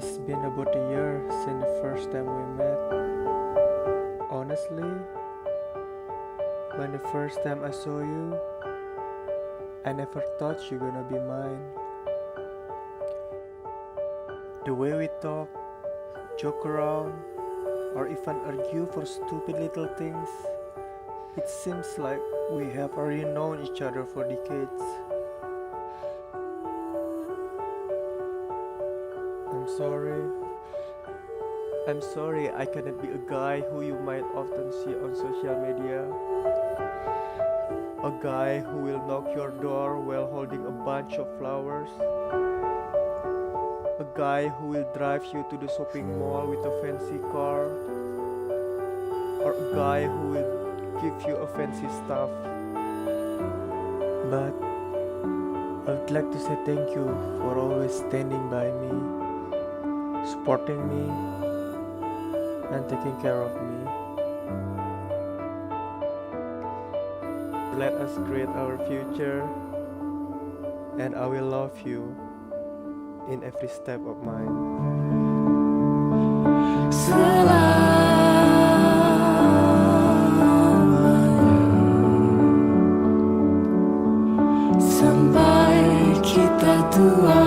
It's been about a year since the first time we met. Honestly, when the first time I saw you, I never thought you gonna be mine. The way we talk, joke around, or even argue for stupid little things, it seems like we have already known each other for decades. I'm sorry I cannot be a guy who you might often see on social media. A guy who will knock your door while holding a bunch of flowers. A guy who will drive you to the shopping mall with a fancy car. Or a guy who will give you a fancy stuff. But I would like to say thank you for always standing by me, supporting me, and taking care of me. Let us create our future, and I will love you in every step of mine. Sampai kita tua.